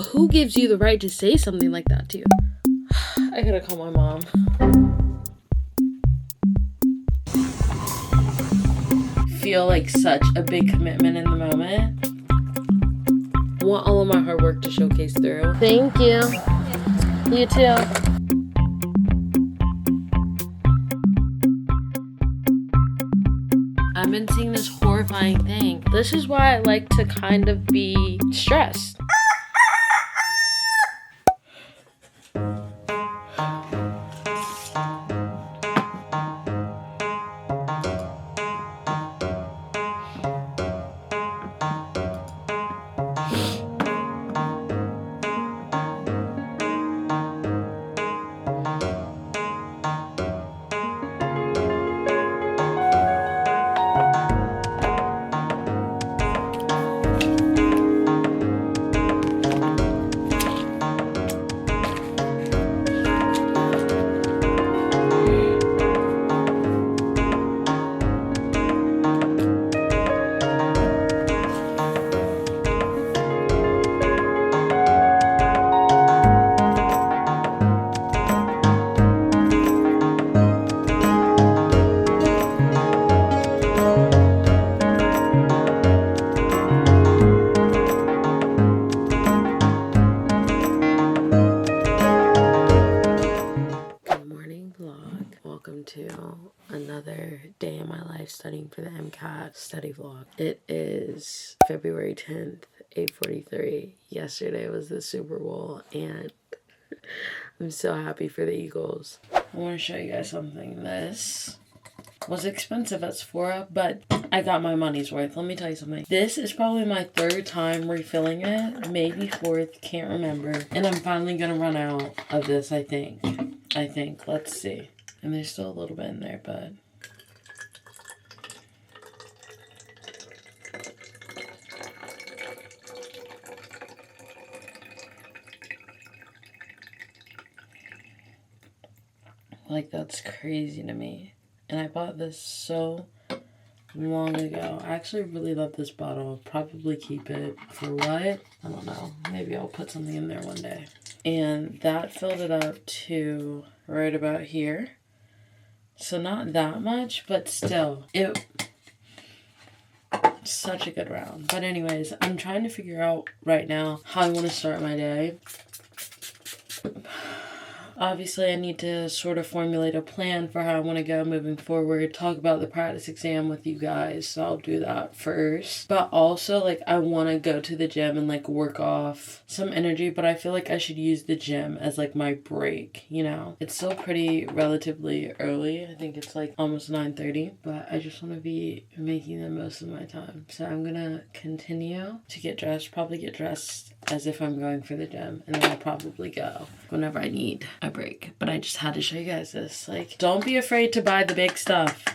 Who gives you the right to say something like that to you? I gotta call my mom. Feel like such a big commitment in the moment. I want all of my hard work to showcase through. Thank you. You too. I've been seeing this horrifying thing. This is why I like to kind of be stressed. To another day in my life studying for the MCAT study vlog. It is February 10th, 8:43. Yesterday was the Super Bowl and I'm so happy for the Eagles. I want to show you guys something. This was expensive at Sephora, but I got my money's worth. Let me tell you something. This is probably my third time refilling it, maybe fourth, can't remember. And I'm finally gonna run out of this, I think. Let's see. And there's still a little bit in there, but like, that's crazy to me. And I bought this so long ago. I actually really love this bottle. I'll probably keep it for what? I don't know. Maybe I'll put something in there one day. And that filled it up to right about here. So not that much, but still, such a good round. But anyways, I'm trying to figure out right now how I want to start my day. Obviously, I need to sort of formulate a plan for how I want to go moving forward. Talk about the practice exam with you guys, so I'll do that first. But also, like, I want to go to the gym and, like, work off some energy, but I feel like I should use the gym as, like, my break, you know? It's still pretty relatively early. I think it's, like, almost 9:30, but I just want to be making the most of my time. So I'm gonna continue to get dressed, probably get dressed as if I'm going for the gym, and then I'll probably go whenever I need a break. But I just had to show you guys this. Like, don't be afraid to buy the big stuff.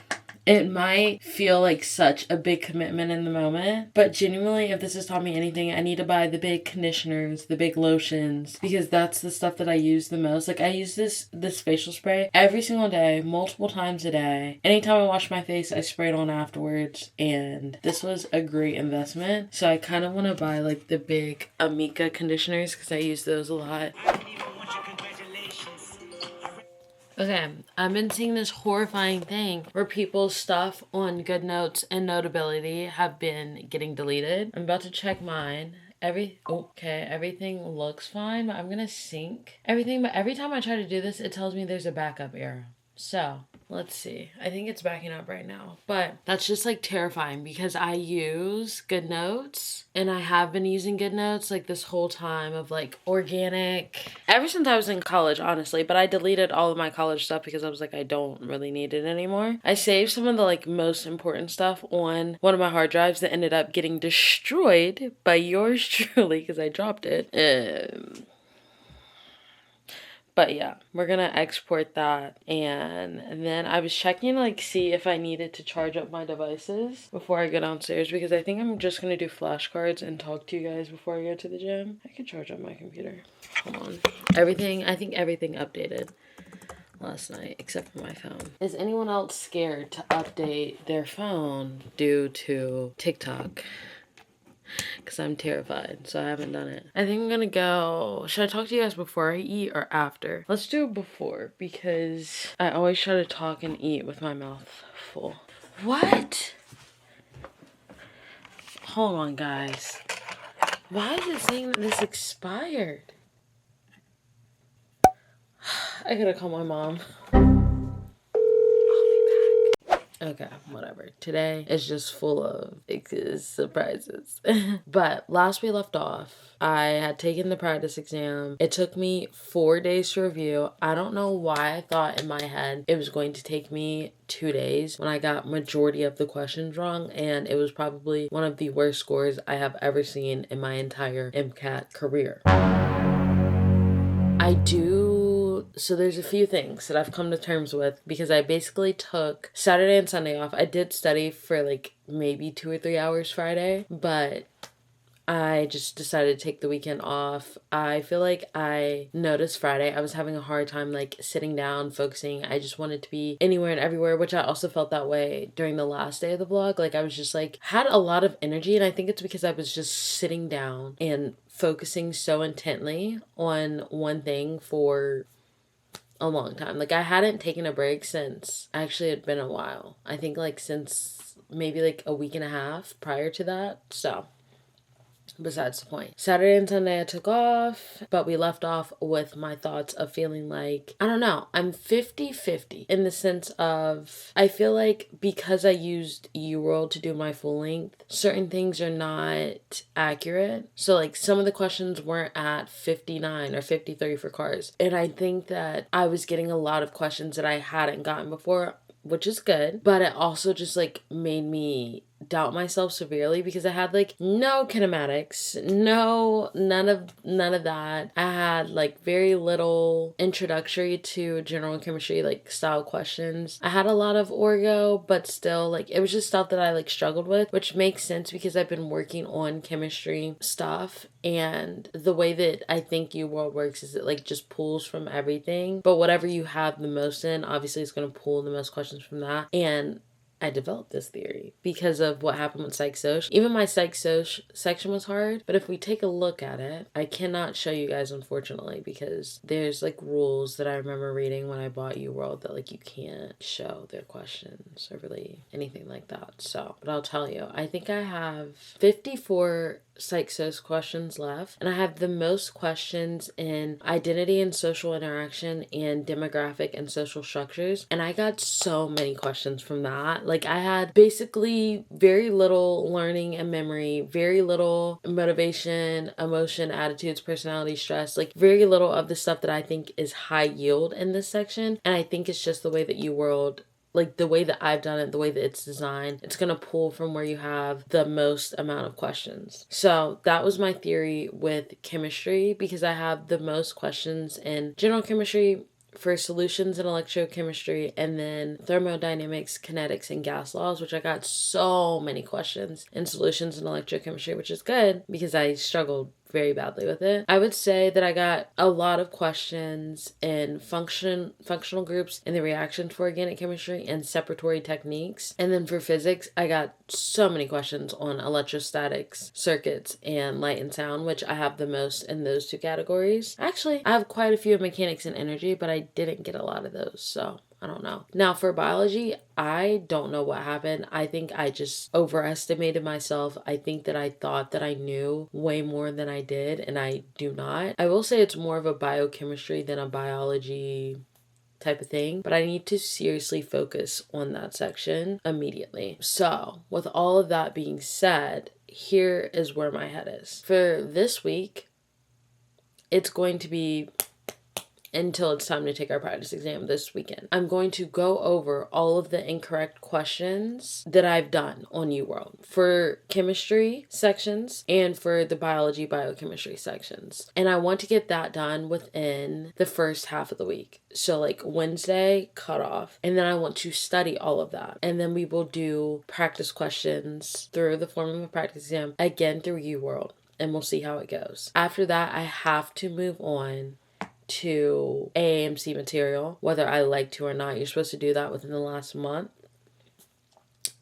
It might feel like such a big commitment in the moment, but genuinely, if this has taught me anything, I need to buy the big conditioners, the big lotions, because that's the stuff that I use the most. Like, I use this facial spray every single day, multiple times a day. Anytime I wash my face, I spray it on afterwards, and this was a great investment. So I kind of want to buy, like, the big Amica conditioners, because I use those a lot. Okay, I've been seeing this horrifying thing where people's stuff on GoodNotes and Notability have been getting deleted. I'm about to check mine. Everything looks fine, but I'm gonna sync everything. But every time I try to do this, it tells me there's a backup error. So let's see. I think it's backing up right now, but that's just like terrifying because I use GoodNotes and I have been using GoodNotes like this whole time of like organic ever since I was in college, honestly, but I deleted all of my college stuff because I was like, I don't really need it anymore. I saved some of the like most important stuff on one of my hard drives that ended up getting destroyed by yours truly because I dropped it. But yeah, we're gonna export that, and then I was checking to like see if I needed to charge up my devices before I go downstairs because I think I'm just gonna do flashcards and talk to you guys before I go to the gym. I can charge up my computer. Hold on. I think everything updated last night except for my phone. Is anyone else scared to update their phone due to TikTok? because I'm terrified, so I haven't done it. I think I'm gonna go. Should I talk to you guys before I eat or after? Let's do it before, because I always try to talk and eat with my mouth full. What? Hold on, guys. Why is it saying that this expired? I gotta call my mom. Okay, whatever. Today is just full of surprises. But last we left off, I had taken the practice exam. It took me 4 days to review. I don't know why I thought in my head it was going to take me 2 days when I got majority of the questions wrong, and it was probably one of the worst scores I have ever seen in my entire MCAT career. So there's a few things that I've come to terms with, because I basically took Saturday and Sunday off. I did study for like maybe 2 or 3 hours Friday, but I just decided to take the weekend off. I feel like I noticed Friday I was having a hard time like sitting down, focusing. I just wanted to be anywhere and everywhere, which I also felt that way during the last day of the vlog. Like I was just like, had a lot of energy, and I think it's because I was just sitting down and focusing so intently on one thing for a long time. Like I hadn't taken a break since, actually it had been a while. I think like since maybe like a week and a half prior to that. So besides the point. Saturday and Sunday I took off, but we left off with my thoughts of feeling like, I don't know, I'm 50-50 in the sense of, I feel like because I used UWorld to do my full length, certain things are not accurate. So like some of the questions weren't at 59 or 53 for cars. And I think that I was getting a lot of questions that I hadn't gotten before, which is good, but it also just like made me doubt myself severely, because I had like no kinematics, none of that. I had like very little introductory to general chemistry like style questions. I had a lot of orgo, but still like it was just stuff that I like struggled with, which makes sense because I've been working on chemistry stuff, and the way that I think UWorld works is it like just pulls from everything, but whatever you have the most in, obviously it's going to pull the most questions from that. And I developed this theory because of what happened with Psych Soc. Even my Psych Soc section was hard, but if we take a look at it, I cannot show you guys unfortunately, because there's like rules that I remember reading when I bought UWorld that like you can't show their questions or really anything like that. So, but I'll tell you, I think I have 54 Psych Soc questions left, and I have the most questions in identity and social interaction and demographic and social structures, and I got so many questions from that. Like I had basically very little learning and memory, very little motivation, emotion, attitudes, personality, stress, like very little of the stuff that I think is high yield in this section. And I think it's just the way that UWorld, like the way that I've done it, the way that it's designed, it's going to pull from where you have the most amount of questions. So that was my theory with chemistry, because I have the most questions in general chemistry, for solutions in electrochemistry, and then thermodynamics, kinetics, and gas laws, which I got so many questions in solutions in electrochemistry, which is good because I struggled very badly with it. I would say that I got a lot of questions in functional groups and the reactions for organic chemistry and separatory techniques. And then for physics, I got so many questions on electrostatics, circuits, and light and sound, which I have the most in those two categories. Actually, I have quite a few of mechanics and energy, but I didn't get a lot of those, so I don't know. Now for biology, I don't know what happened. I think I just overestimated myself. I think that I thought that I knew way more than I did, and I do not. I will say it's more of a biochemistry than a biology type of thing, but I need to seriously focus on that section immediately. So with all of that being said, here is where my head is. For this week, it's going to be until it's time to take our practice exam this weekend. I'm going to go over all of the incorrect questions that I've done on UWorld for chemistry sections and for the biology biochemistry sections. And I want to get that done within the first half of the week. So like Wednesday cutoff. And then I want to study all of that. And then we will do practice questions through the form of a practice exam again through UWorld. And we'll see how it goes. After that, I have to move on to AAMC material, whether I like to or not. You're supposed to do that within the last month.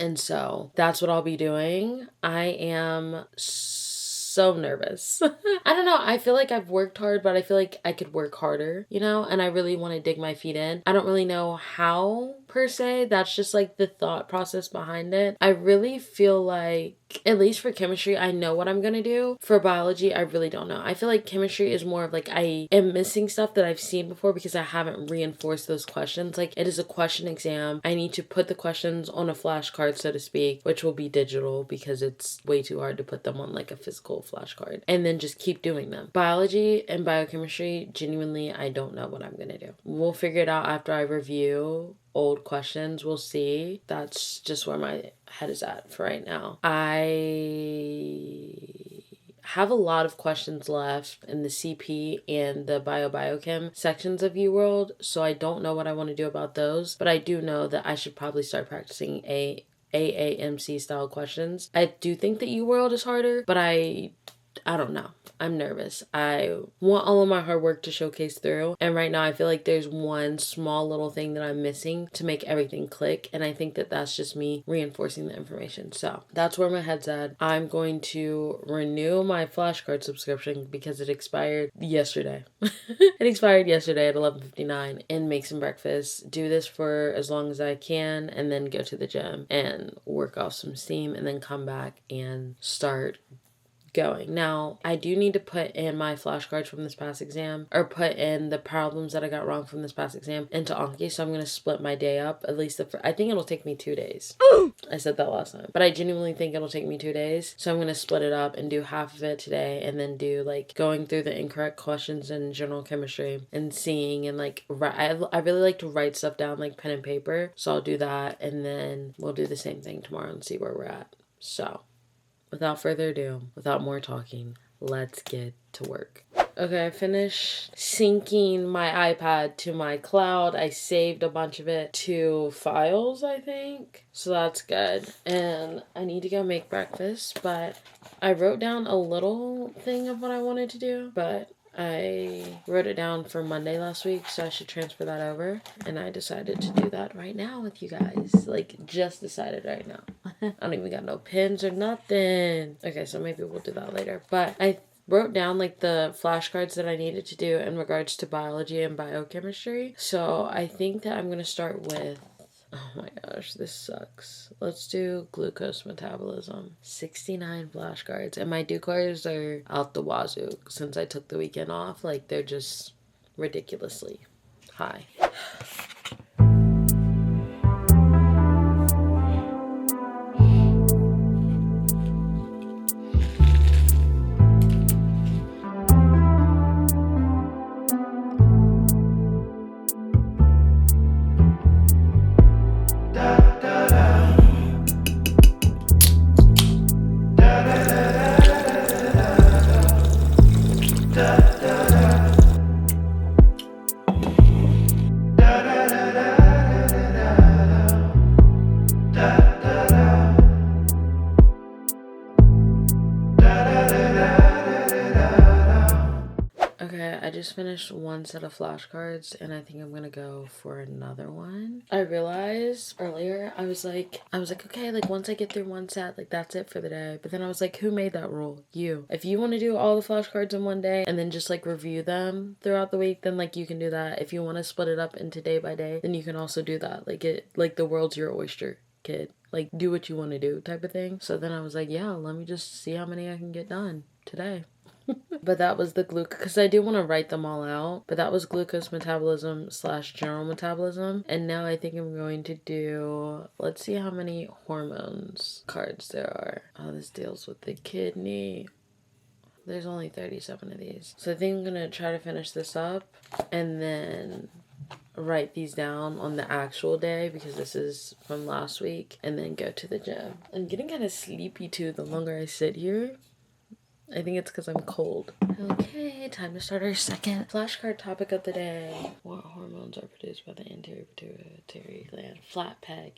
And so that's what I'll be doing. I am so nervous. I don't know. I feel like I've worked hard, but I feel like I could work harder, you know? And I really want to dig my feet in. I don't really know how per se. That's just like the thought process behind it. I really feel like, at least for chemistry, I know what I'm going to do. For biology, I really don't know. I feel like chemistry is more of like I am missing stuff that I've seen before because I haven't reinforced those questions. Like it is a question exam. I need to put the questions on a flashcard, so to speak, which will be digital because it's way too hard to put them on like a physical flashcard, and then just keep doing them. Biology and biochemistry, genuinely, I don't know what I'm going to do. We'll figure it out after I review old questions. We'll see. That's just where my head is at for right now. I have a lot of questions left in the CP and the biochem sections of UWorld, so I don't know what I want to do about those, but I do know that I should probably start practicing AAMC style questions. I do think that UWorld is harder, but I don't know. I'm nervous. I want all of my hard work to showcase through. And right now I feel like there's one small little thing that I'm missing to make everything click. And I think that that's just me reinforcing the information. So that's where my head's at. I'm going to renew my flashcard subscription because it expired yesterday. It expired yesterday at 11:59, and make some breakfast. Do this for as long as I can and then go to the gym and work off some steam and then come back and start going. Now, I do need to put in my flashcards from this past exam, or put in the problems that I got wrong from this past exam into Anki, so I'm going to split my day up, at least I think it'll take me 2 days. I said that last time, but I genuinely think it'll take me 2 days, so I'm going to split it up and do half of it today, and then do like going through the incorrect questions in general chemistry and seeing, and like I really like to write stuff down like pen and paper, so I'll do that, and then we'll do the same thing tomorrow and see where we're at. So without further ado, without more talking, let's get to work. Okay, I finished syncing my iPad to my cloud. I saved a bunch of it to files, I think. So that's good. And I need to go make breakfast, but I wrote down a little thing of what I wanted to do, but I wrote it down for Monday last week, so I should transfer that over. And I decided to do that right now with you guys. Like, just decided right now. I don't even got no pens or nothing. Okay, so maybe we'll do that later. But I wrote down like the flashcards that I needed to do in regards to biology and biochemistry. So I think that I'm going to start with, oh my gosh, this sucks. Let's do glucose metabolism. 69 flashcards. And my due cards are out the wazoo since I took the weekend off. Like, they're just ridiculously high. Okay, I just finished one set of flashcards and I think I'm gonna go for another one. I realized earlier, I was like, okay, like once I get through one set, like that's it for the day. But then I was like, who made that rule? You. If you want to do all the flashcards in one day and then just like review them throughout the week, then like you can do that. If you want to split it up into day by day, then you can also do that. Like the world's your oyster, kid. Like do what you want to do type of thing. So then I was like, yeah, let me just see how many I can get done today. But that was the glucose, because I do want to write them all out, but that was glucose metabolism / general metabolism. And now I think I'm going to do, let's see how many hormones cards there are. Oh, this deals with the kidney. There's only 37 of these. So I think I'm going to try to finish this up and then write these down on the actual day, because this is from last week, and then go to the gym. I'm getting kind of sleepy too the longer I sit here. I think it's because I'm cold. Okay, time to start our second flashcard topic of the day. What hormones are produced by the anterior pituitary gland? Flat peg.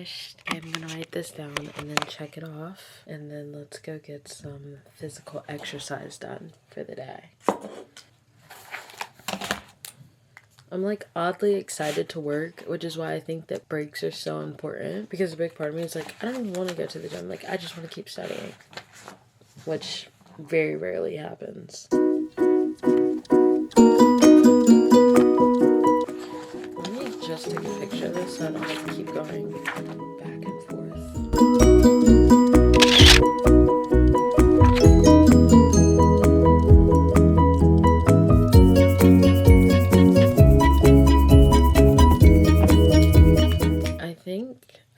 finished. I'm gonna write this down and then check it off. And then let's go get some physical exercise done for the day. I'm like oddly excited to work, which is why I think that breaks are so important. Because a big part of me is like, I don't even want to go to the gym. Like, I just want to keep studying. Which very rarely happens. Let me just take a picture of this so I don't have to keep going back and forth.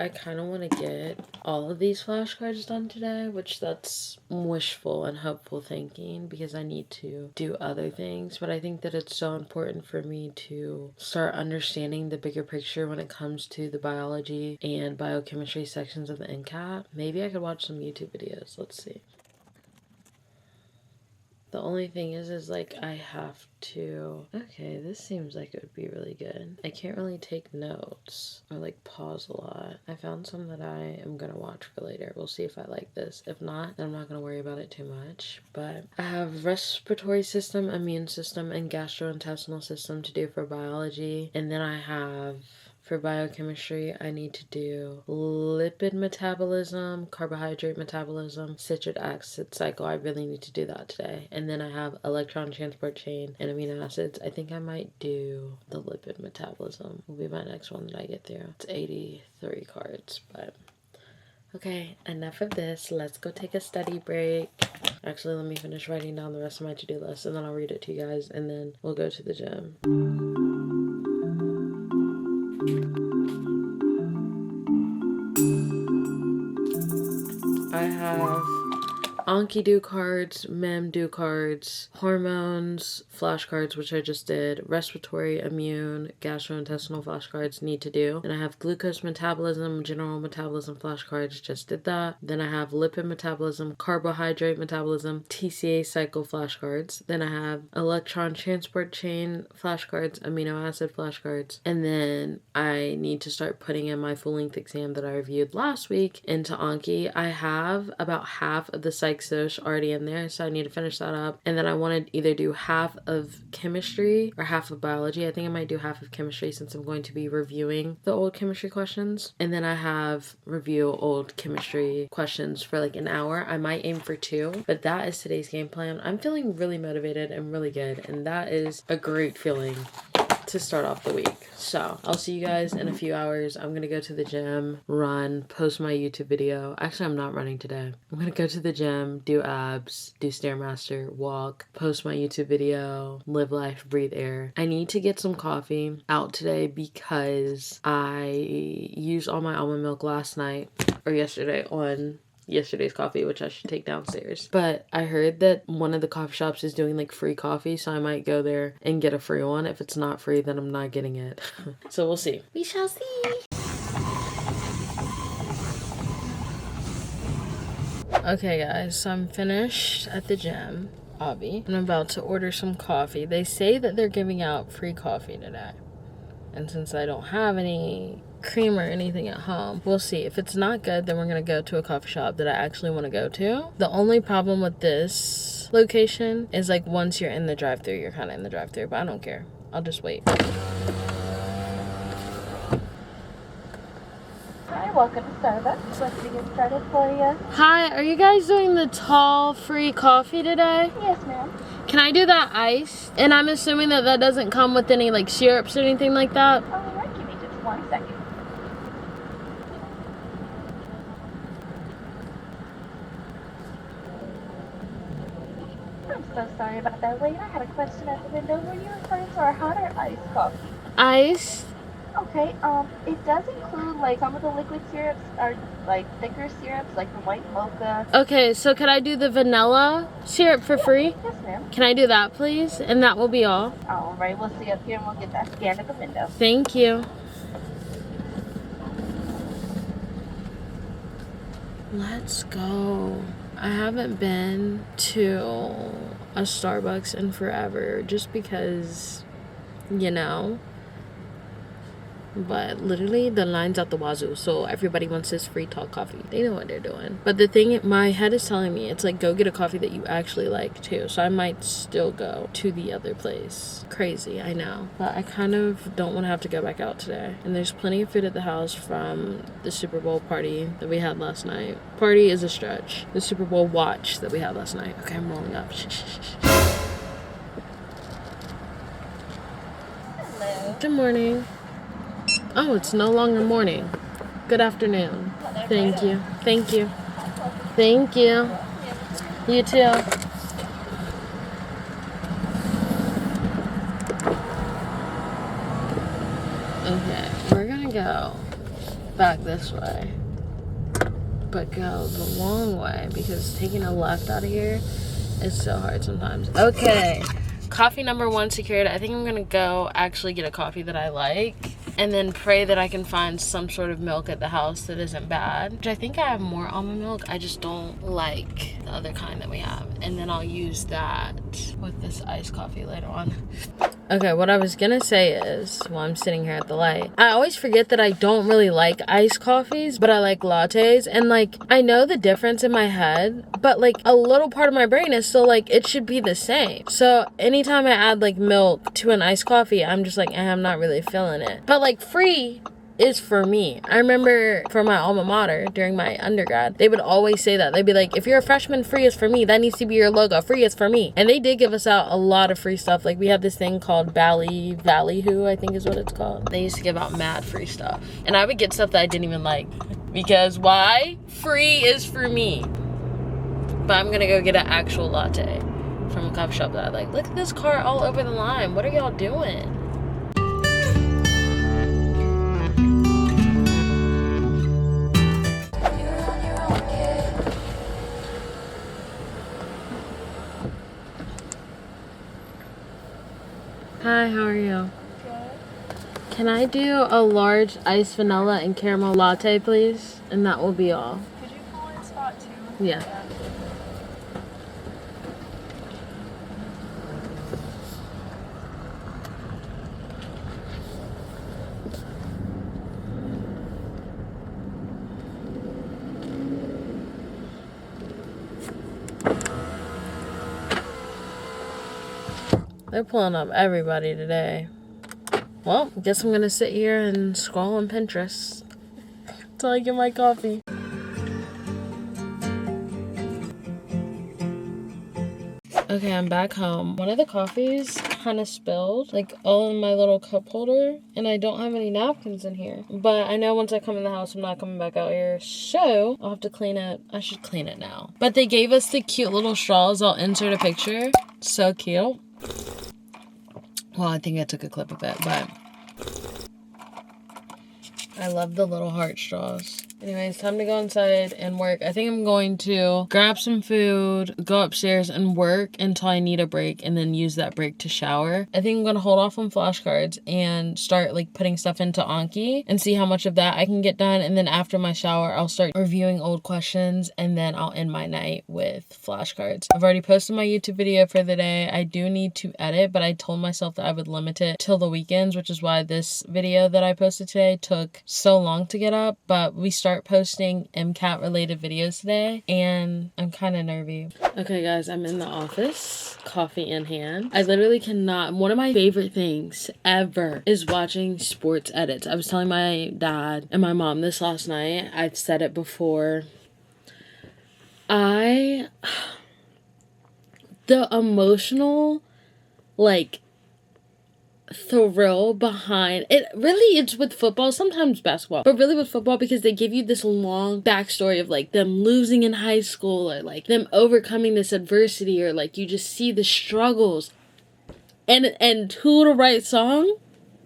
I kind of want to get all of these flashcards done today, which that's wishful and hopeful thinking because I need to do other things. But I think that it's so important for me to start understanding the bigger picture when it comes to the biology and biochemistry sections of the MCAT. Maybe I could watch some YouTube videos. Let's see. The only thing is like I have to... Okay, this seems like it would be really good. I can't really take notes or like pause a lot. I found some that I am gonna watch for later. We'll see if I like this. If not, then I'm not gonna worry about it too much. But I have respiratory system, immune system, and gastrointestinal system to do for biology. And then I have... For biochemistry, I need to do lipid metabolism, carbohydrate metabolism, citric acid cycle. I really need to do that today. And then I have electron transport chain and amino acids. I think I might do the lipid metabolism. Will be my next one that I get through. It's 83 cards, but... Okay, enough of this. Let's go take a study break. Actually, let me finish writing down the rest of my to-do list and then I'll read it to you guys and then we'll go to the gym. I have Anki-Do cards, Mem-Do cards, hormones, flashcards, which I just did, respiratory, immune, gastrointestinal flashcards need to do. And I have glucose metabolism, general metabolism flashcards, just did that. Then I have lipid metabolism, carbohydrate metabolism, TCA cycle flashcards. Then I have electron transport chain flashcards, amino acid flashcards. And then I need to start putting in my full-length exam that I reviewed last week into Anki. I have about half of the psych soc already in there, so I need to finish that up. And then I want to either do half of chemistry or half of biology. I think I might do half of chemistry since I'm going to be reviewing the old chemistry questions. And then I have review old chemistry questions for like an hour. I might aim for 2, but that is today's game plan. I'm feeling really motivated and really good, and that is a great feeling to start off the week. So I'll see you guys in a few hours. I'm gonna go to the gym, run, post my YouTube video. Actually, I'm not running today. I'm gonna go to the gym, do abs, do Stairmaster, walk, post my YouTube video, live life, breathe air. I need to get some coffee out today because I used all my almond milk last night or yesterday on yesterday's coffee, which I should take downstairs. But I heard that one of the coffee shops is doing like free coffee, so I might go there and get a free one. If it's not free, then I'm not getting it. So we'll see. We shall see. Okay guys, so I'm finished at the gym, Obby, and I'm about to order some coffee. They say that they're giving out free coffee today. And since I don't have any cream or anything at home, we'll see. If it's not good, then we're gonna go to a coffee shop that I actually want to go to. The only problem with this location is like once you're in the drive-thru, you're kind of in the drive-thru, but I don't care. I'll just wait. Hi, welcome to Starbucks. What can we get started for you? Hi, are you guys doing the tall free coffee today? Yes, ma'am. Can I do that iced? And I'm assuming that that doesn't come with any like syrups or anything like that? Alright, give me just 1 second. I'm so sorry about that wait. I had a question at the window. Were you referring to our hot or iced coffee? Iced? Okay, it does include like some of the liquid syrups are like thicker syrups, like the white mocha. Okay, so could I do the vanilla syrup for free? Yes, ma'am. Can I do that, please? And that will be all. Alright, we'll see you up here and we'll get that scanned at the window. Thank you. Let's go. I haven't been to a Starbucks in forever just because, you know. But literally the line's out the wazoo, so everybody wants this free tall coffee. They know what they're doing. But the thing, my head is telling me, it's like, go get a coffee that you actually like too. So I might still go to the other place. Crazy, I know. But I kind of don't want to have to go back out today. And there's plenty of food at the house from the Super Bowl party that we had last night. Party is a stretch. The Super Bowl watch that we had last night. Okay, I'm rolling up. Hello. Good morning. Oh, it's no longer morning. Good afternoon. Thank you. Thank you. Thank you. You too. Okay, we're gonna go back this way. But go the long way because taking a left out of here is so hard sometimes. Okay. Coffee number 1 secured. I think I'm gonna go actually get a coffee that I like and then pray that I can find some sort of milk at the house that isn't bad. Which I think I have more almond milk. I just don't like the other kind that we have. And then I'll use that with this iced coffee later on. Okay, what I was gonna say is, while I'm sitting here at the light, I always forget that I don't really like iced coffees, but I like lattes. And like, I know the difference in my head, but like a little part of my brain is still like, it should be the same. So anytime I add like milk to an iced coffee, I'm just like, I'm not really feeling it. But like free is for me. I remember for my alma mater during my undergrad, they would always say that. They'd be like, if you're a freshman, free is for me. That needs to be your logo. Free is for me. And they did give us out a lot of free stuff. Like we have this thing called Ballyhoo, I think is what it's called. They used to give out mad free stuff. And I would get stuff that I didn't even like. Because why? Free is for me. But I'm gonna go get an actual latte from a coffee shop that I like. Look at this car all over the line. What are y'all doing? Hi, how are you? Good. Can I do a large iced vanilla and caramel latte, please? And that will be all. Could you pull in spot 2? Yeah. They're pulling up everybody today. Well, guess I'm gonna sit here and scroll on Pinterest until I get my coffee. Okay, I'm back home. One of the coffees kind of spilled, like all in my little cup holder, and I don't have any napkins in here. But I know once I come in the house, I'm not coming back out here, so I'll have to clean it. I should clean it now. But they gave us the cute little straws. I'll insert a picture. So cute. Well, I think I took a clip of it, but I love the little heart straws. Anyways, time to go inside and work. I think I'm going to grab some food, go upstairs and work until I need a break and then use that break to shower. I think I'm going to hold off on flashcards and start like putting stuff into Anki and see how much of that I can get done. And then after my shower, I'll start reviewing old questions and then I'll end my night with flashcards. I've already posted my YouTube video for the day. I do need to edit, but I told myself that I would limit it till the weekends, which is why this video that I posted today took so long to get up. But we start posting MCAT related videos today and I'm kind of nervy. Okay guys, I'm in the office, coffee in hand. I literally cannot, one of my favorite things ever is watching sports edits. I was telling my dad and my mom this last night. I've said it before. The emotional like thrill behind it, really, it's with football, sometimes basketball, but really with football, because they give you this long backstory of like them losing in high school or like them overcoming this adversity, or like you just see the struggles and to the right song.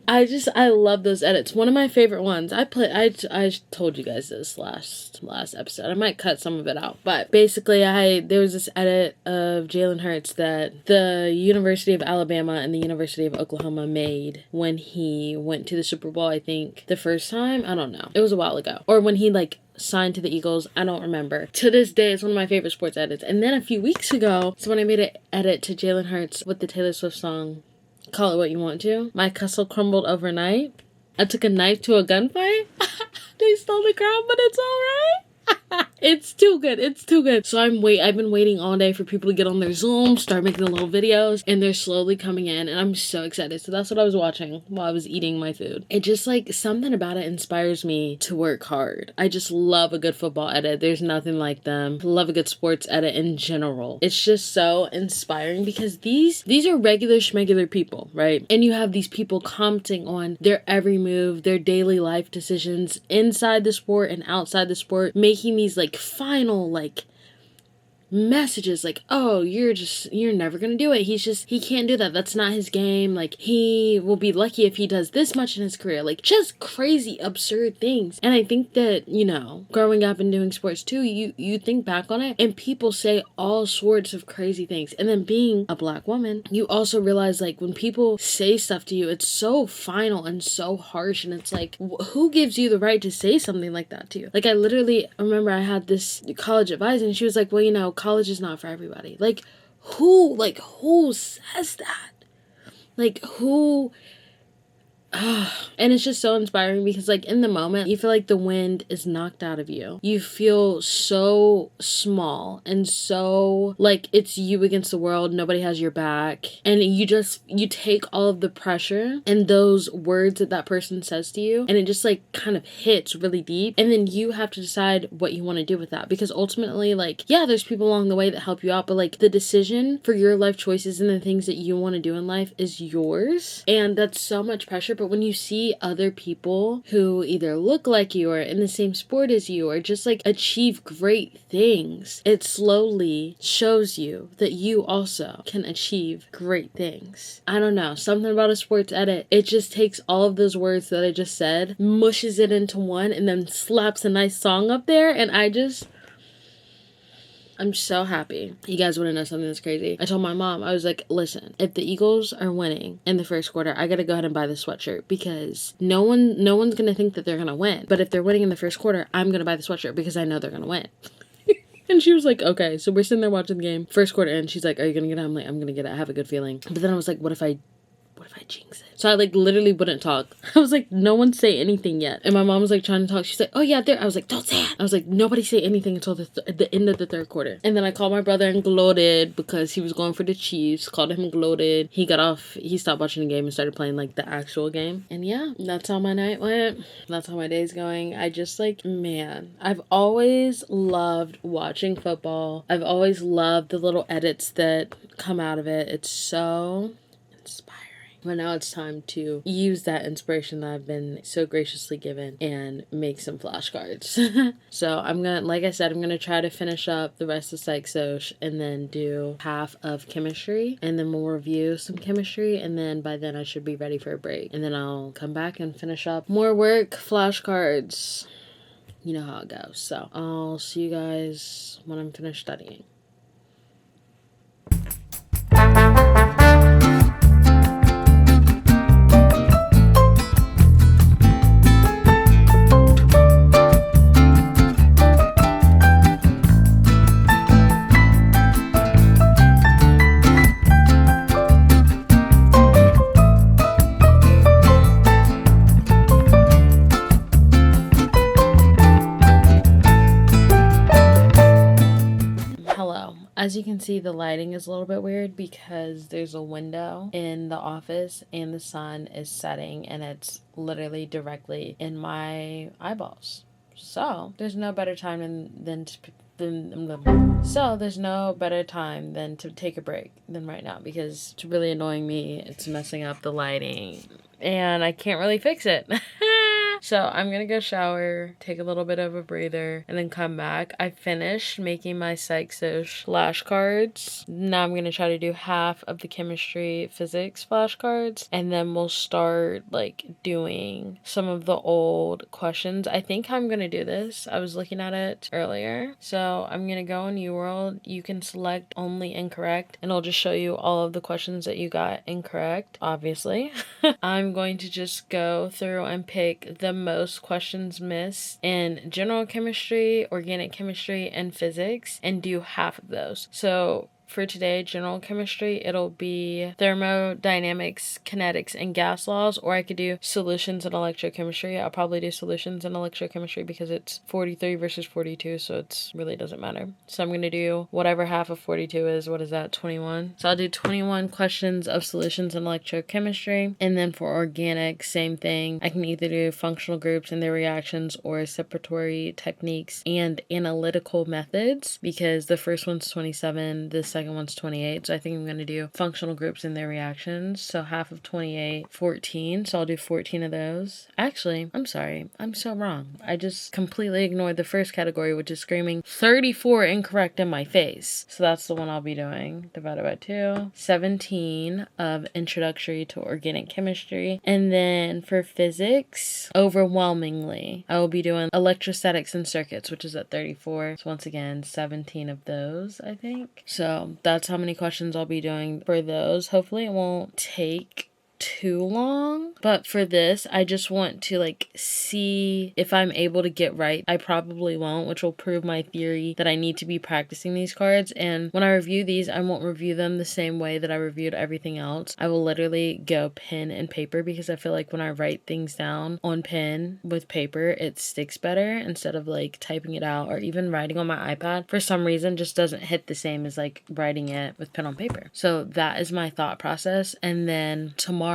I love those edits. One of my favorite ones. I told you guys this last episode. I might cut some of it out. But basically there was this edit of Jalen Hurts that the University of Alabama and the University of Oklahoma made when he went to the Super Bowl, I think, the first time. I don't know. It was a while ago. Or when he like signed to the Eagles. I don't remember. To this day, it's one of my favorite sports edits. And then a few weeks ago, someone made an edit to Jalen Hurts with the Taylor Swift song Call It What You Want To. My castle crumbled overnight. I took a knife to a gunfight. They stole the crown, but it's alright. It's too good. It's too good. So I've been waiting all day for people to get on their Zoom, start making the little videos, and they're slowly coming in, and I'm so excited. So that's what I was watching while I was eating my food. It just like something about it inspires me to work hard. I just love a good football edit. There's nothing like them. Love a good sports edit in general. It's just so inspiring because these are regular schmegular people, right? And you have these people commenting on their every move, their daily life decisions inside the sport and outside the sport, making these like final like messages like, oh, you're never gonna do it. He can't do that. That's not his game. Like, he will be lucky if he does this much in his career. Like, just crazy, absurd things. And I think that, you know, growing up and doing sports too, you think back on it and people say all sorts of crazy things. And then being a Black woman, you also realize like when people say stuff to you, it's so final and so harsh. And it's like, who gives you the right to say something like that to you? Like, I literally remember I had this college advisor and she was like, well, you know, college is not for everybody. Like, who says that? Like, who? And it's just so inspiring because like in the moment you feel like the wind is knocked out of you. You feel so small and so like it's you against the world. Nobody has your back. And you take all of the pressure and those words that person says to you, and it just like kind of hits really deep. And then you have to decide what you want to do with that, because ultimately, like, yeah, there's people along the way that help you out, but like the decision for your life choices and the things that you want to do in life is yours. And that's so much pressure. But when you see other people who either look like you or in the same sport as you or just like achieve great things, it slowly shows you that you also can achieve great things. I don't know, something about a sports edit, it just takes all of those words that I just said, mushes it into one, and then slaps a nice song up there, and I'm so happy. You guys want to know something that's crazy? I told my mom, I was like, listen, if the Eagles are winning in the first quarter, I gotta go ahead and buy the sweatshirt, because no one's gonna think that they're gonna win. But if they're winning in the first quarter, I'm gonna buy the sweatshirt because I know they're gonna win. And she was like, okay. So we're sitting there watching the game, first quarter, and she's like, are you gonna get it? I'm like, I'm gonna get it. I have a good feeling. But then I was like, what if I jinx it? So I like literally wouldn't talk. I was like, no one say anything yet. And my mom was like trying to talk. She's like, oh yeah, there. I was like, don't say it. I was like, nobody say anything until the end of the third quarter. And then I called my brother and gloated because he was going for the Chiefs. Called him gloated. He got off. He stopped watching the game and started playing like the actual game. And yeah, that's how my night went. That's how my day's going. I just like, man, I've always loved watching football. I've always loved the little edits that come out of it. It's so inspiring. But now it's time to use that inspiration that I've been so graciously given and make some flashcards. So I'm gonna try to finish up the rest of Psych Soc and then do half of chemistry, and then we'll review some chemistry, and then by then I should be ready for a break. And then I'll come back and finish up more work, flashcards. You know how it goes. So I'll see you guys when I'm finished studying. As you can see, the lighting is a little bit weird because there's a window in the office and the sun is setting and it's literally directly in my eyeballs. So there's no better time than to take a break than right now, because it's really annoying me. It's messing up the lighting and I can't really fix it. So I'm gonna go shower, take a little bit of a breather, and then come back. I finished making my Psych Soc flashcards. Now I'm gonna try to do half of the chemistry physics flashcards, and then we'll start like doing some of the old questions. I think I'm gonna do this. I was looking at it earlier. So I'm gonna go in UWorld. You can select only incorrect, and it'll just show you all of the questions that you got incorrect, obviously. I'm going to just go through and pick the most questions missed in general chemistry, organic chemistry, and physics, and do half of those. So for today, general chemistry, it'll be thermodynamics, kinetics, and gas laws, or I could do solutions in electrochemistry. I'll probably do solutions in electrochemistry because it's 43 versus 42, so it really doesn't matter. So I'm going to do whatever half of 42 is. What is that, 21? So I'll do 21 questions of solutions in electrochemistry, and then for organic, same thing. I can either do functional groups and their reactions or separatory techniques and analytical methods, because the first one's 27, the second one's 28. So I think I'm going to do functional groups and their reactions. So half of 28, 14. So I'll do 14 of those. Actually, I'm sorry. I'm so wrong. I just completely ignored the first category, which is screaming 34 incorrect in my face. So that's the one I'll be doing. Divided by 2. 17 of introductory to organic chemistry. And then for physics, overwhelmingly, I will be doing electrostatics and circuits, which is at 34. So once again, 17 of those, I think. So that's how many questions I'll be doing for those. Hopefully it won't take too long, but for this I just want to see if I'm able to get right. I probably won't, which will prove my theory that I need to be practicing these cards. And when I review these, I won't review them the same way that I reviewed everything else. I will literally go pen and paper, because I feel like when I write things down on pen with paper, it sticks better instead of typing it out, or even writing on my iPad for some reason just doesn't hit the same as writing it with pen on paper. So that is my thought process. And then tomorrow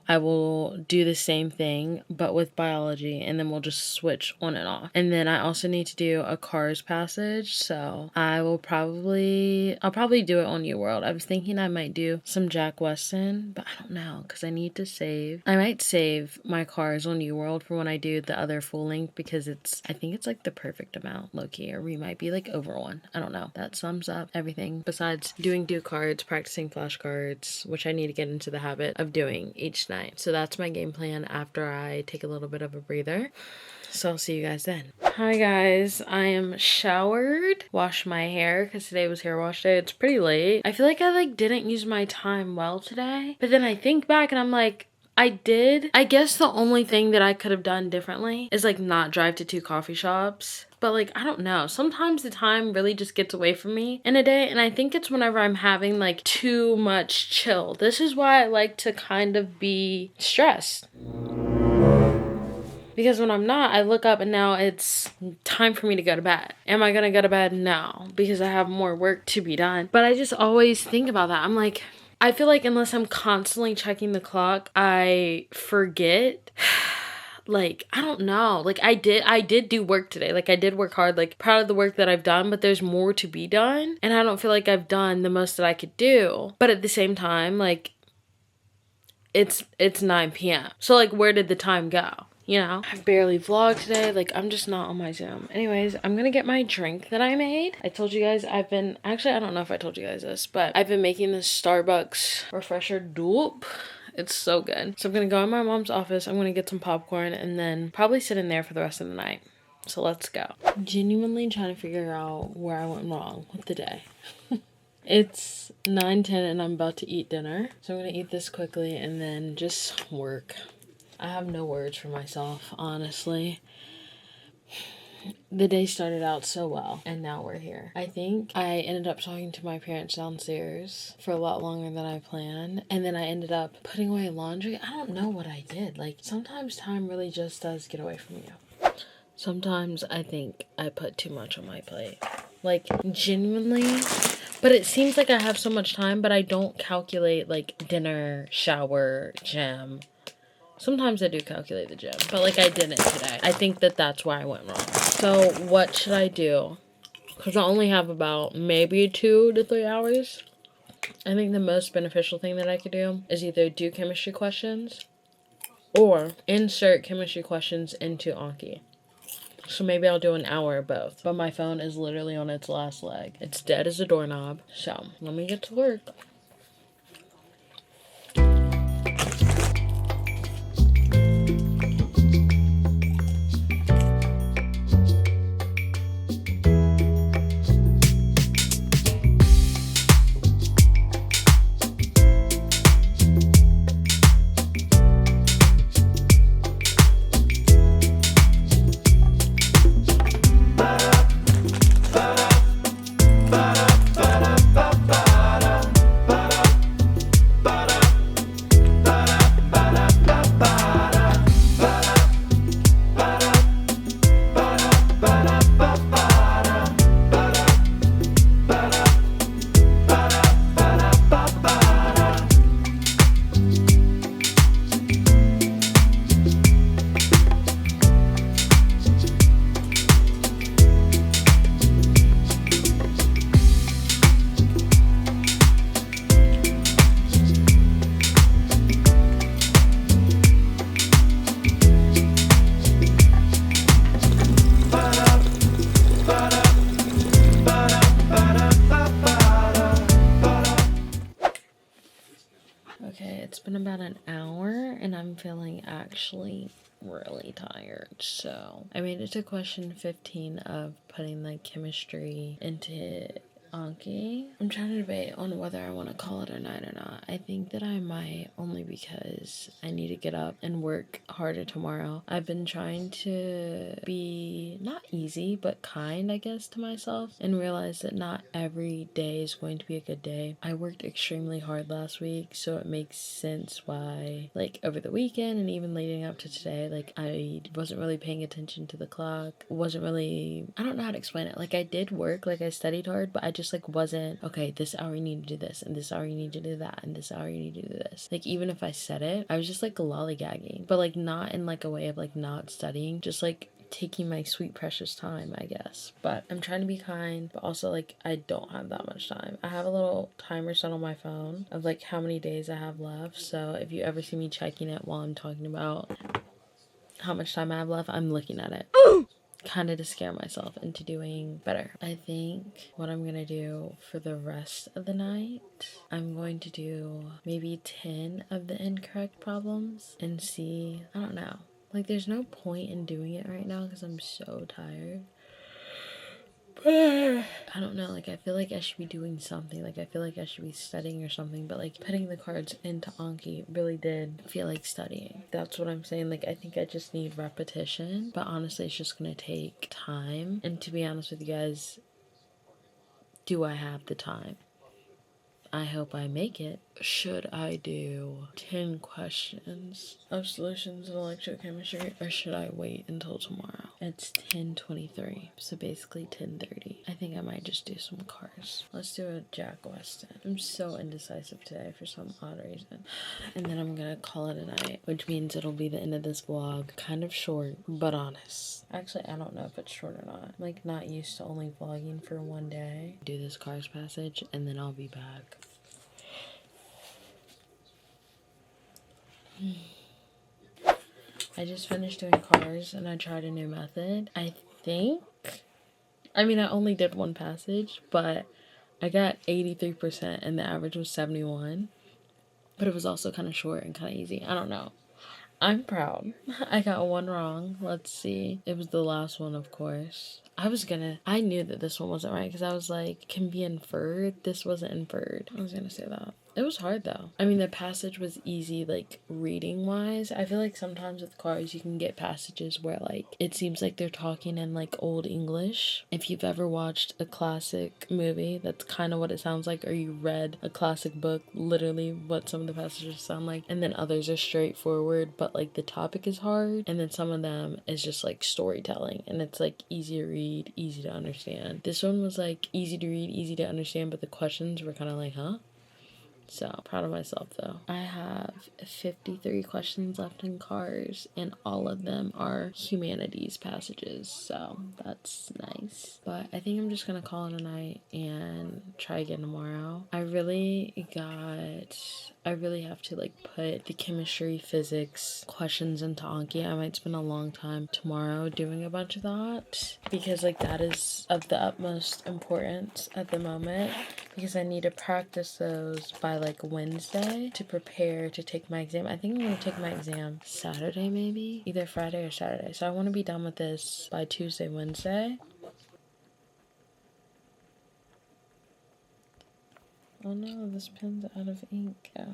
I will do the same thing but with biology, and then we'll just switch on and off. And then I also need to do a cars passage, so I'll probably do it on UWorld. I was thinking I might do some Jack Weston, but I don't know, because I need to save. I might save my cars on UWorld for when I do the other full length, because I think it's the perfect amount, low-key, or we might be over one. I don't know. That sums up everything besides doing cards, practicing flashcards, which I need to get into the habit of doing each night. So that's my game plan after I take a little bit of a breather. So I'll see you guys then. Hi guys, I am showered, washed my hair because today was hair wash day. It's pretty late. I feel like I didn't use my time well today, but then I think back and I'm I did. I guess the only thing that I could have done differently is not drive to 2 coffee shops. But I don't know. Sometimes the time really just gets away from me in a day. And I think it's whenever I'm having too much chill. This is why I like to kind of be stressed. Because when I'm not, I look up and now it's time for me to go to bed. Am I going to go to bed? No, because I have more work to be done. But I just always think about that. I'm I feel unless I'm constantly checking the clock, I forget. I don't know. I did do work today. I did work hard. Proud of the work that I've done, but there's more to be done. And I don't feel I've done the most that I could do. But at the same time, it's 9 p.m. So where did the time go? I've barely vlogged today. I'm just not on my Zoom. Anyways, I'm gonna get my drink that I made. I told you guys actually, I don't know if I told you guys this, but I've been making this Starbucks refresher dupe. It's so good. So I'm gonna go in my mom's office. I'm gonna get some popcorn and then probably sit in there for the rest of the night. So let's go. Genuinely trying to figure out where I went wrong with the day. It's 9:10 and I'm about to eat dinner. So I'm gonna eat this quickly and then just work. I have no words for myself, honestly. The day started out so well, and now we're here. I think I ended up talking to my parents downstairs for a lot longer than I planned, and then I ended up putting away laundry. I don't know what I did. Sometimes time really just does get away from you. Sometimes I think I put too much on my plate. Genuinely. But it seems I have so much time, but I don't calculate, dinner, shower, gym. Sometimes I do calculate the gym, but I didn't today. I think that's where I went wrong. So what should I do? Because I only have about maybe 2 to 3 hours. I think the most beneficial thing that I could do is either do chemistry questions or insert chemistry questions into Anki. So maybe I'll do an hour of both. But my phone is literally on its last leg. It's dead as a doorknob. So let me get to work. Ba-da-ba-ba-ba about an hour and I'm feeling actually really tired. So I made it to question 15 of putting like chemistry into Anki. I'm trying to debate on whether I want to call it a night or not. I think that I might, only because I need to get up and work harder tomorrow. I've been trying to be not easy but kind, I guess, to myself, and realize that not every day is going to be a good day. I worked extremely hard last week, so it makes sense why, like, over the weekend and even leading up to today, like, I wasn't really paying attention to the clock. Wasn't really, I don't know how to explain it. Like, I did work, like, I studied hard, but I just like wasn't, okay, this hour you need to do this, and this hour you need to do that, and this hour you need to do this. Like, even if I said it, I was just like lollygagging, but like not in like a way of like not studying, just like taking my sweet precious time, I guess. But I'm trying to be kind, but also like I don't have that much time. I have a little timer set on my phone of like how many days I have left, so if you ever see me checking it while I'm talking about how much time I have left, I'm looking at it kind of to scare myself into doing better. I think what I'm gonna do for the rest of the night, I'm going to do maybe 10 of the incorrect problems and see, I don't know. Like, there's no point in doing it right now because I'm so tired. I don't know, like, I feel like I should be doing something. Like, I feel like I should be studying or something, but like putting the cards into Anki really did feel like studying. That's what I'm saying. Like, I think I just need repetition, but honestly it's just gonna take time. And to be honest with you guys, do I have the time? I hope I make it. Should I do 10 questions of solutions in electrochemistry, or should I wait until tomorrow? It's 10:23, so basically 10:30. I think I might just do some cars. Let's do a Jack Weston. I'm so indecisive today for some odd reason. And then I'm gonna call it a night, which means it'll be the end of this vlog. Kind of short, but honest. Actually, I don't know if it's short or not. I'm like not used to only vlogging for one day. Do this cars passage and then I'll be back. I just finished doing cars and I tried a new method. I only did one passage, but I got 83% and the average was 71. But it was also kind of short and kind of easy. I don't know. I'm proud. I got one wrong. Let's see. It was the last one, of course. I knew that this one wasn't right because I was like, can be inferred. This wasn't inferred. I was gonna say that. It was hard though. I mean, the passage was easy, like reading wise. I feel like sometimes with cars you can get passages where like it seems like they're talking in like old English. If you've ever watched a classic movie, that's kind of what it sounds like, or you read a classic book, literally what some of the passages sound like. And then others are straightforward, but like the topic is hard. And then some of them is just like storytelling, and it's like easy to read, easy to understand. This one was like easy to read, easy to understand, but the questions were kind of like, huh? So, proud of myself though. I have 53 questions left in cars, and all of them are humanities passages, so that's nice. But I think I'm just gonna call it a night and try again tomorrow. I really have to like put the chemistry, physics questions into Anki. I might spend a long time tomorrow doing a bunch of that because like that is of the utmost importance at the moment, because I need to practice those by like Wednesday to prepare to take my exam. I think I'm going to take my exam Saturday, maybe either Friday or Saturday. So I want to be done with this by Tuesday, Wednesday. Oh no, this pen's out of ink. Yeah.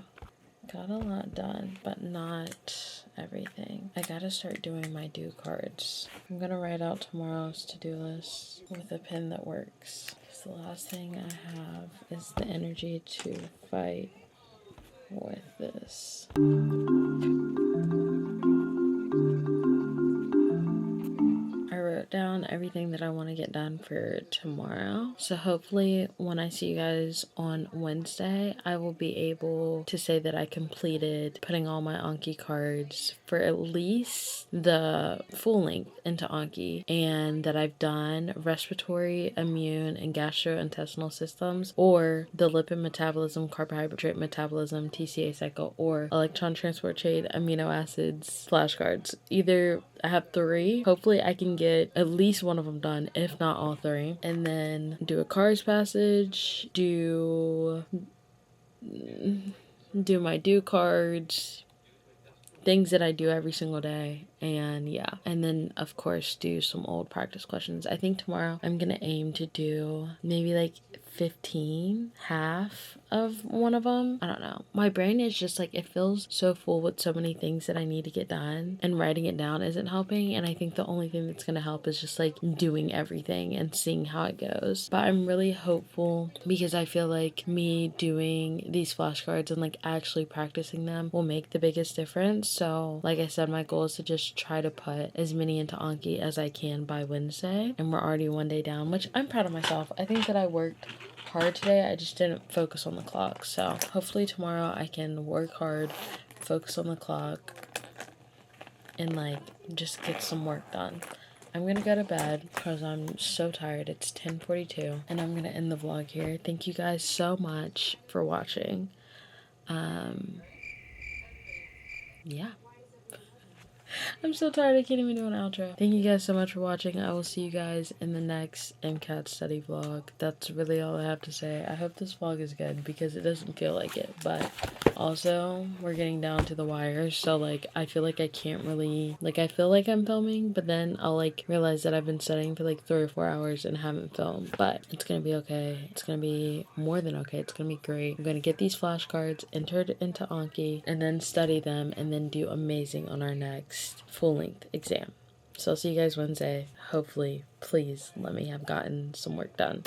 Got a lot done, but not everything. I gotta start doing my due cards. I'm gonna write out tomorrow's to-do list with a pen that works. The last thing I have is the energy to fight with this. I wrote down everything that I want to get done for tomorrow. So hopefully when I see you guys on Wednesday, I will be able to say that I completed putting all my Anki cards for at least the full length into Anki, and that I've done respiratory, immune, and gastrointestinal systems, or the lipid metabolism, carbohydrate metabolism, TCA cycle, or electron transport chain, amino acids, flashcards. Either I have 3. Hopefully I can get at least one of them done, if not all 3. And then do a cars passage, do do my due cards, things that I do every single day, and yeah, and then of course do some old practice questions. I think tomorrow I'm gonna aim to do maybe like 15, half of one of them. I don't know, my brain is just like, it feels so full with so many things that I need to get done, and writing it down isn't helping. And I think the only thing that's gonna help is just like doing everything and seeing how it goes. But I'm really hopeful, because I feel like me doing these flashcards and like actually practicing them will make the biggest difference. So like I said, my goal is to just try to put as many into Anki as I can by Wednesday, and we're already one day down, which I'm proud of myself. I think that I worked hard today. I just didn't focus on the clock. So hopefully tomorrow I can work hard, focus on the clock, and like just get some work done. I'm gonna go to bed because I'm so tired. It's 10:42 and I'm gonna end the vlog here. Thank you guys so much for watching. Yeah. I'm so tired, I can't even do an outro. Thank you guys so much for watching. I will see you guys in the next MCAT study vlog. That's really all I have to say. I hope this vlog is good because it doesn't feel like it, but also we're getting down to the wire, so like I feel like I can't really, like I feel like I'm filming, but then I'll like realize that I've been studying for like 3 or 4 hours and haven't filmed. But it's gonna be okay. It's gonna be more than okay. It's gonna be great. I'm gonna get these flashcards entered into Anki and then study them and then do amazing on our next full-length exam. So I'll see you guys Wednesday. Hopefully, please let me have gotten some work done.